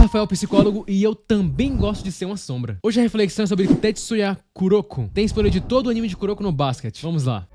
Rafael, psicólogo, e eu também gosto de ser uma sombra. Hoje a reflexão é sobre Tetsuya Kuroko. Tem spoiler de todo o anime de Kuroko no Basket. Vamos lá.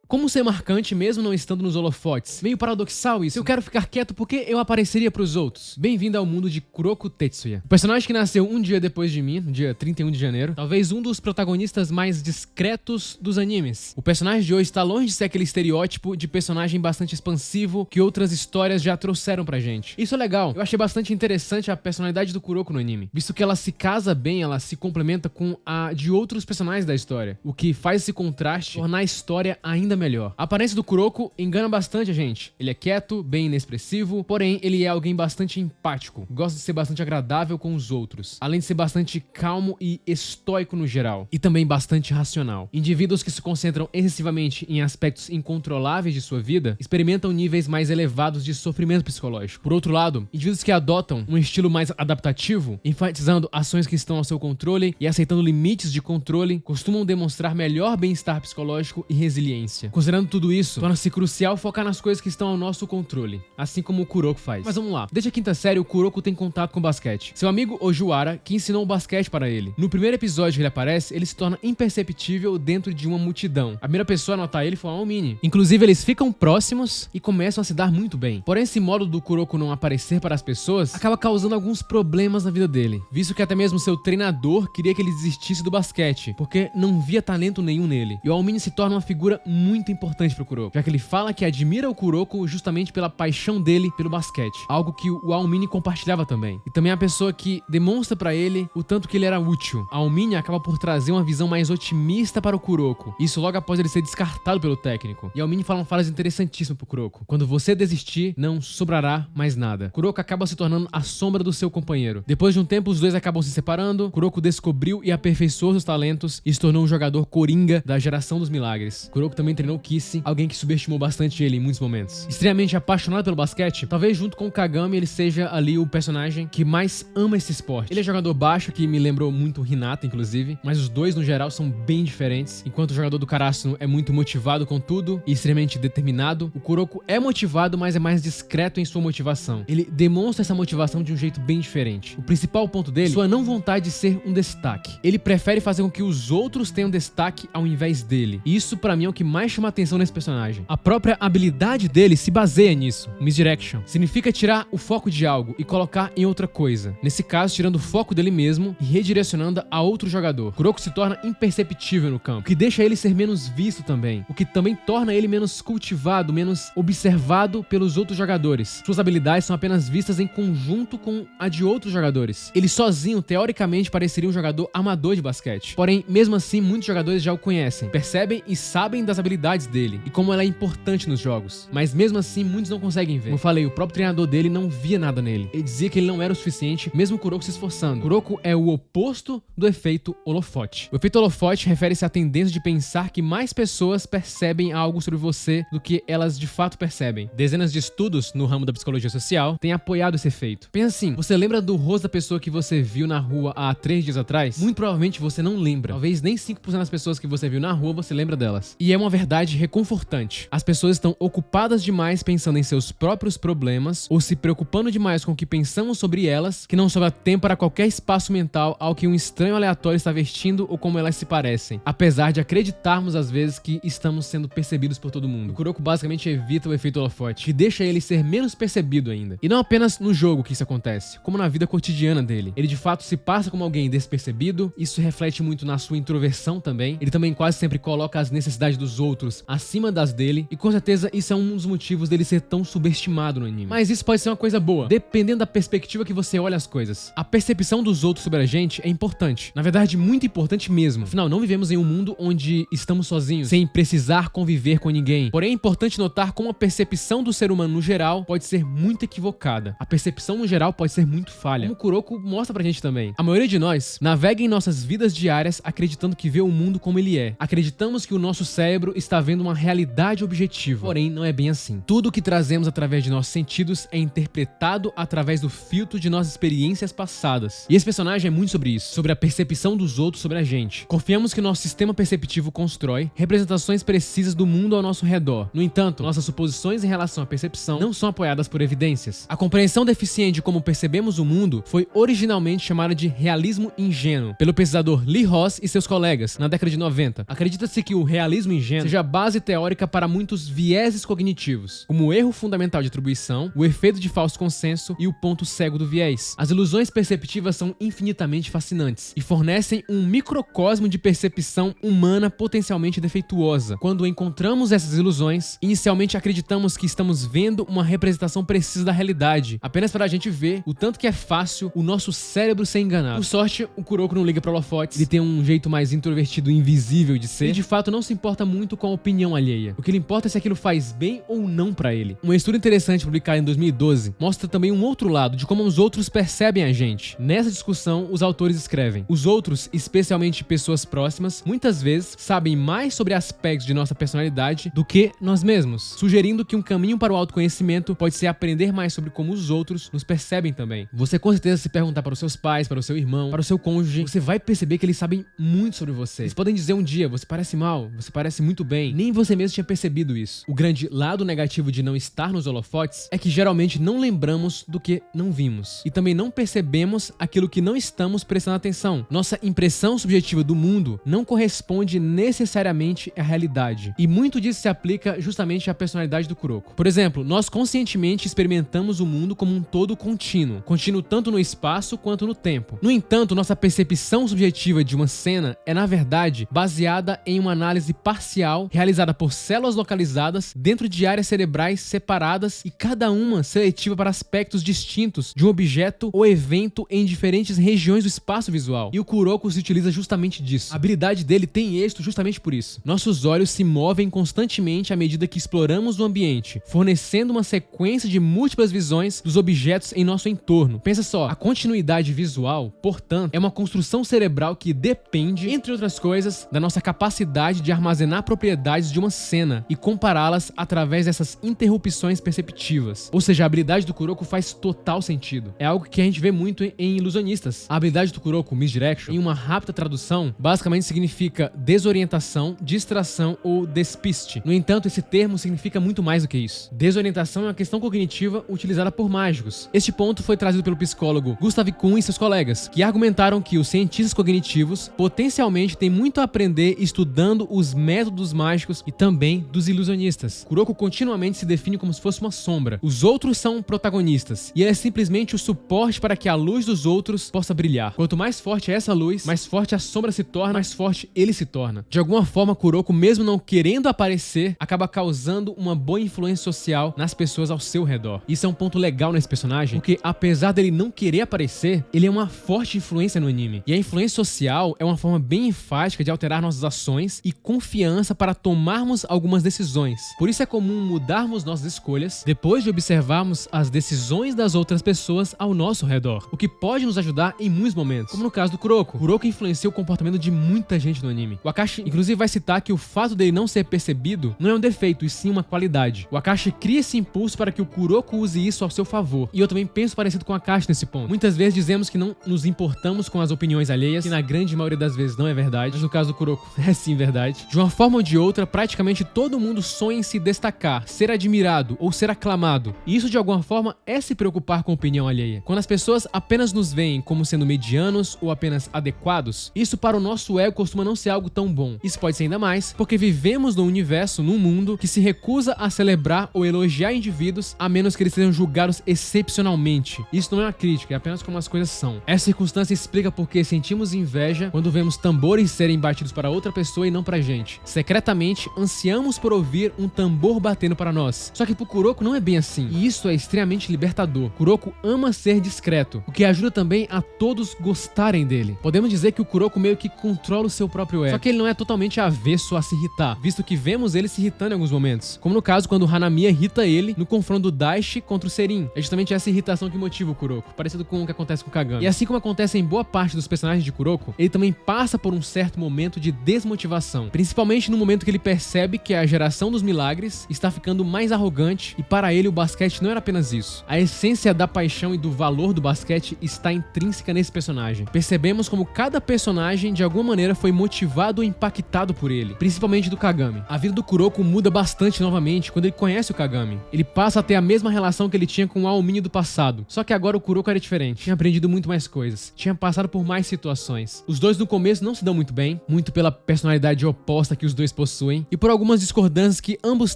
Como ser marcante mesmo não estando nos holofotes? Meio paradoxal isso. Se eu quero ficar quieto, por que eu apareceria pros outros? Bem-vindo ao mundo de Kuroko Tetsuya. O personagem que nasceu um dia depois de mim, no dia 31 de janeiro, talvez um dos protagonistas mais discretos dos animes. O personagem de hoje está longe de ser aquele estereótipo de personagem bastante expansivo que outras histórias já trouxeram pra gente. Isso é legal. Eu achei bastante interessante a personalidade do Kuroko no anime, visto que ela se casa bem, ela se complementa com a de outros personagens da história, o que faz esse contraste tornar a história ainda melhor. A aparência do Kuroko engana bastante a gente. Ele é quieto, bem inexpressivo, porém ele é alguém bastante empático, gosta de ser bastante agradável com os outros, além de ser bastante calmo e estoico no geral, e também bastante racional. Indivíduos que se concentram excessivamente em aspectos incontroláveis de sua vida experimentam níveis mais elevados de sofrimento psicológico. Por outro lado, indivíduos que adotam um estilo mais adaptativo, enfatizando ações que estão ao seu controle e aceitando limites de controle, costumam demonstrar melhor bem-estar psicológico e resiliência. Considerando tudo isso, torna-se crucial focar nas coisas que estão ao nosso controle, assim como o Kuroko faz. Mas vamos lá. Desde a quinta série, o Kuroko tem contato com o basquete. Seu amigo Ojiwara, que ensinou o basquete para ele. No primeiro episódio que ele aparece, ele se torna imperceptível dentro de uma multidão. A primeira pessoa a notar ele foi a Aomine. Inclusive, eles ficam próximos e começam a se dar muito bem. Porém, esse modo do Kuroko não aparecer para as pessoas acaba causando alguns problemas na vida dele, visto que até mesmo seu treinador queria que ele desistisse do basquete, porque não via talento nenhum nele. E o Aomine se torna uma figura muito importante pro Kuroko, já que ele fala que admira o Kuroko justamente pela paixão dele pelo basquete, algo que o Aomine compartilhava também. E também é a pessoa que demonstra pra ele o tanto que ele era útil. A Aomine acaba por trazer uma visão mais otimista para o Kuroko, isso logo após ele ser descartado pelo técnico. E a Aomine fala uma frase interessantíssima pro Kuroko: quando você desistir, não sobrará mais nada. Kuroko acaba se tornando a sombra do seu companheiro. Depois de um tempo, os dois acabam se separando. Kuroko descobriu e aperfeiçoou seus talentos e se tornou um jogador coringa da geração dos milagres. Kuroko também treinou Kissy, alguém que subestimou bastante ele em muitos momentos. Extremamente apaixonado pelo basquete, talvez junto com o Kagami ele seja ali o personagem que mais ama esse esporte. Ele é jogador baixo, que me lembrou muito o Hinata, inclusive, mas os dois no geral são bem diferentes. Enquanto o jogador do Karasuno é muito motivado com tudo e extremamente determinado, o Kuroko é motivado, mas é mais discreto em sua motivação. Ele demonstra essa motivação de um jeito bem diferente. O principal ponto dele é sua não vontade de ser um destaque. Ele prefere fazer com que os outros tenham destaque ao invés dele. E isso pra mim é o que mais chama atenção nesse personagem. A própria habilidade dele se baseia nisso. Misdirection significa tirar o foco de algo e colocar em outra coisa. Nesse caso, tirando o foco dele mesmo e redirecionando a outro jogador. Kuroko se torna imperceptível no campo, o que deixa ele ser menos visto também, o que também torna ele menos cultivado, menos observado pelos outros jogadores. Suas habilidades são apenas vistas em conjunto com a de outros jogadores. Ele sozinho, teoricamente, pareceria um jogador amador de basquete. Porém, mesmo assim, muitos jogadores já o conhecem, percebem e sabem das habilidades dele e como ela é importante nos jogos. Mas mesmo assim, muitos não conseguem ver. Como eu falei, o próprio treinador dele não via nada nele. Ele dizia que ele não era o suficiente, mesmo o Kuroko se esforçando. Kuroko é o oposto do efeito holofote. O efeito holofote refere-se à tendência de pensar que mais pessoas percebem algo sobre você do que elas de fato percebem. Dezenas de estudos no ramo da psicologia social têm apoiado esse efeito. Pensa assim, você lembra do rosto da pessoa que você viu na rua há 3 dias atrás? Muito provavelmente você não lembra. Talvez nem 5% das pessoas que você viu na rua você lembra delas. E é uma verdade reconfortante. As pessoas estão ocupadas demais pensando em seus próprios problemas ou se preocupando demais com o que pensamos sobre elas, que não sobra tempo para qualquer espaço mental ao que um estranho aleatório está vestindo ou como elas se parecem, apesar de acreditarmos às vezes que estamos sendo percebidos por todo mundo. O Kuroko basicamente evita o efeito holofote, que deixa ele ser menos percebido ainda. E não apenas no jogo que isso acontece, como na vida cotidiana dele. Ele de fato se passa como alguém despercebido, isso reflete muito na sua introversão também. Ele também quase sempre coloca as necessidades dos outros acima das dele, e com certeza isso é um dos motivos dele ser tão subestimado no anime. Mas isso pode ser uma coisa boa, dependendo da perspectiva que você olha as coisas. A percepção dos outros sobre a gente é importante, na verdade muito importante mesmo. Afinal, não vivemos em um mundo onde estamos sozinhos, sem precisar conviver com ninguém. Porém, é importante notar como a percepção do ser humano no geral pode ser muito equivocada. A percepção no geral pode ser muito falha, como o Kuroko mostra pra gente também. A maioria de nós navega em nossas vidas diárias acreditando que vê o mundo como ele é. Acreditamos que o nosso cérebro está está vendo uma realidade objetiva. Porém, não é bem assim. Tudo o que trazemos através de nossos sentidos é interpretado através do filtro de nossas experiências passadas. E esse personagem é muito sobre isso, sobre a percepção dos outros sobre a gente. Confiamos que nosso sistema perceptivo constrói representações precisas do mundo ao nosso redor. No entanto, nossas suposições em relação à percepção não são apoiadas por evidências. A compreensão deficiente de como percebemos o mundo foi originalmente chamada de realismo ingênuo pelo pesquisador Lee Ross e seus colegas na década de 90. Acredita-se que o realismo ingênuo seja a base teórica para muitos vieses cognitivos, como o erro fundamental de atribuição, o efeito de falso consenso e o ponto cego do viés. As ilusões perceptivas são infinitamente fascinantes e fornecem um microcosmo de percepção humana potencialmente defeituosa. Quando encontramos essas ilusões, inicialmente acreditamos que estamos vendo uma representação precisa da realidade, apenas para a gente ver o tanto que é fácil o nosso cérebro ser enganado. Por sorte, o Kuroko não liga para holofotes, ele tem um jeito mais introvertido e invisível de ser, e de fato não se importa muito com a opinião alheia. O que lhe importa é se aquilo faz bem ou não para ele. Um estudo interessante publicado em 2012 mostra também um outro lado de como os outros percebem a gente. Nessa discussão, os autores escrevem: os outros, especialmente pessoas próximas, muitas vezes sabem mais sobre aspectos de nossa personalidade do que nós mesmos, sugerindo que um caminho para o autoconhecimento pode ser aprender mais sobre como os outros nos percebem também. Você com certeza se perguntar para os seus pais, para o seu irmão, para o seu cônjuge, você vai perceber que eles sabem muito sobre você. Eles podem dizer um dia: você parece mal, você parece muito bem. Nem você mesmo tinha percebido isso. O grande lado negativo de não estar nos holofotes é que geralmente não lembramos do que não vimos. E também não percebemos aquilo que não estamos prestando atenção. Nossa impressão subjetiva do mundo não corresponde necessariamente à realidade. E muito disso se aplica justamente à personalidade do Kuroko. Por exemplo, nós conscientemente experimentamos o mundo como um todo contínuo tanto no espaço quanto no tempo. No entanto, nossa percepção subjetiva de uma cena é, na verdade, baseada em uma análise parcial realizada por células localizadas dentro de áreas cerebrais separadas e cada uma seletiva para aspectos distintos de um objeto ou evento em diferentes regiões do espaço visual. E o Kuroko se utiliza justamente disso. A habilidade dele tem êxito justamente por isso. Nossos olhos se movem constantemente à medida que exploramos o ambiente, fornecendo uma sequência de múltiplas visões dos objetos em nosso entorno. Pensa só, a continuidade visual, portanto, é uma construção cerebral que depende, entre outras coisas, da nossa capacidade de armazenar propriedades de uma cena e compará-las através dessas interrupções perceptivas. Ou seja, a habilidade do Kuroko faz total sentido. É algo que a gente vê muito em ilusionistas. A habilidade do Kuroko, Misdirection, em uma rápida tradução, basicamente significa desorientação, distração ou despiste. No entanto, esse termo significa muito mais do que isso. Desorientação é uma questão cognitiva utilizada por mágicos. Este ponto foi trazido pelo psicólogo Gustav Kuhn e seus colegas, que argumentaram que os cientistas cognitivos potencialmente têm muito a aprender estudando os métodos mágicos e também dos ilusionistas. Kuroko continuamente se define como se fosse uma sombra. Os outros são protagonistas, e ele é simplesmente o suporte para que a luz dos outros possa brilhar. Quanto mais forte é essa luz, mais forte a sombra se torna, mais forte ele se torna. De alguma forma, Kuroko, mesmo não querendo aparecer, acaba causando uma boa influência social nas pessoas ao seu redor. Isso é um ponto legal nesse personagem, porque apesar dele não querer aparecer, ele é uma forte influência no anime. E a influência social é uma forma bem enfática de alterar nossas ações e confiança para tomarmos algumas decisões. Por isso é comum mudarmos nossas escolhas depois de observarmos as decisões das outras pessoas ao nosso redor, o que pode nos ajudar em muitos momentos, como no caso do Kuroko. Kuroko influencia o comportamento de muita gente no anime. O Akashi, inclusive, vai citar que o fato dele não ser percebido não é um defeito, e sim uma qualidade. O Akashi cria esse impulso para que o Kuroko use isso ao seu favor. E eu também penso parecido com o Akashi nesse ponto. Muitas vezes dizemos que não nos importamos com as opiniões alheias, que na grande maioria das vezes não é verdade, mas no caso do Kuroko é sim verdade. De uma forma ou de outra, praticamente todo mundo sonha em se destacar, ser admirado ou ser aclamado. E isso de alguma forma é se preocupar com a opinião alheia. Quando as pessoas apenas nos veem como sendo medianos ou apenas adequados, isso para o nosso ego costuma não ser algo tão bom. Isso pode ser ainda mais porque vivemos num universo, num mundo que se recusa a celebrar ou elogiar indivíduos a menos que eles sejam julgados excepcionalmente. Isso não é uma crítica, é apenas como as coisas são. Essa circunstância explica por que sentimos inveja quando vemos tambores serem batidos para outra pessoa e não pra gente. Secretamente, ansiamos por ouvir um tambor batendo para nós. Só que pro Kuroko não é bem assim, e isso é extremamente libertador. Kuroko ama ser discreto, o que ajuda também a todos gostarem dele. Podemos dizer que o Kuroko meio que controla o seu próprio ego. Só que ele não é totalmente avesso a se irritar, visto que vemos ele se irritando em alguns momentos. Como no caso quando Hanamiya irrita ele no confronto do Daishi contra o Serin. É justamente essa irritação que motiva o Kuroko, parecido com o que acontece com o Kagami. E assim como acontece em boa parte dos personagens de Kuroko, ele também passa por um certo momento de desmotivação, principalmente no momento momento que ele percebe que a geração dos milagres está ficando mais arrogante e para ele o basquete não era apenas isso. A essência da paixão e do valor do basquete está intrínseca nesse personagem. Percebemos como cada personagem de alguma maneira foi motivado ou impactado por ele, principalmente do Kagami. A vida do Kuroko muda bastante novamente quando ele conhece o Kagami. Ele passa a ter a mesma relação que ele tinha com o Aomini do passado, só que agora o Kuroko era diferente. Tinha aprendido muito mais coisas, tinha passado por mais situações. Os dois no começo não se dão muito bem, muito pela personalidade oposta que os dois possuem e por algumas discordâncias que ambos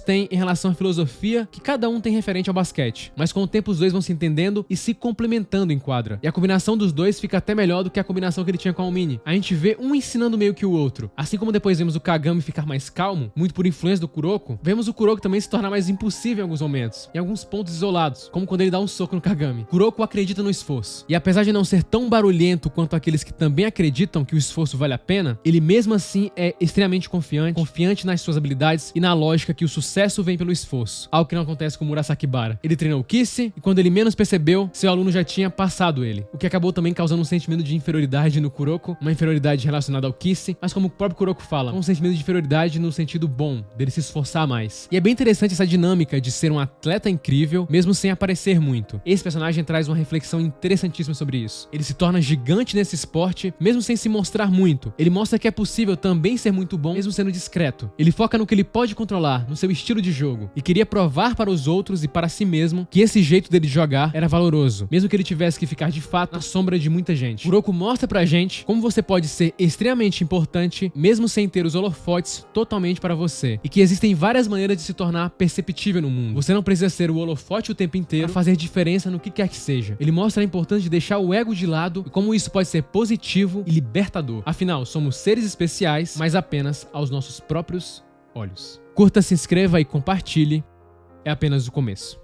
têm em relação à filosofia que cada um tem referente ao basquete. Mas com o tempo os dois vão se entendendo e se complementando em quadra. E a combinação dos dois fica até melhor do que a combinação que ele tinha com a Aomini. A gente vê um ensinando meio que o outro. Assim como depois vemos o Kagami ficar mais calmo, muito por influência do Kuroko, vemos o Kuroko também se tornar mais impulsivo em alguns momentos, em alguns pontos isolados, como quando ele dá um soco no Kagami. Kuroko acredita no esforço. E apesar de não ser tão barulhento quanto aqueles que também acreditam que o esforço vale a pena, ele mesmo assim é extremamente confiante nas suas habilidades e na lógica que o sucesso vem pelo esforço. Algo que não acontece com Murasaki Bara. Ele treinou o Kissy e quando ele menos percebeu, seu aluno já tinha passado ele. O que acabou também causando um sentimento de inferioridade no Kuroko, uma inferioridade relacionada ao Kissy, mas como o próprio Kuroko fala, um sentimento de inferioridade no sentido bom, dele se esforçar mais. E é bem interessante essa dinâmica de ser um atleta incrível, mesmo sem aparecer muito. Esse personagem traz uma reflexão interessantíssima sobre isso. Ele se torna gigante nesse esporte, mesmo sem se mostrar muito. Ele mostra que é possível também ser muito bom, mesmo sendo discreto. Ele foca no que ele pode controlar, no seu estilo de jogo, e queria provar para os outros e para si mesmo que esse jeito dele jogar era valoroso, mesmo que ele tivesse que ficar de fato na sombra de muita gente. Kuroko mostra pra gente como você pode ser extremamente importante, mesmo sem ter os holofotes totalmente para você, e que existem várias maneiras de se tornar perceptível no mundo. Você não precisa ser o holofote o tempo inteiro para fazer diferença no que quer que seja. Ele mostra a importância de deixar o ego de lado e como isso pode ser positivo e libertador. Afinal, somos seres especiais, mas apenas aos nossos próprios olhos. Curta, se inscreva e compartilhe. É apenas o começo.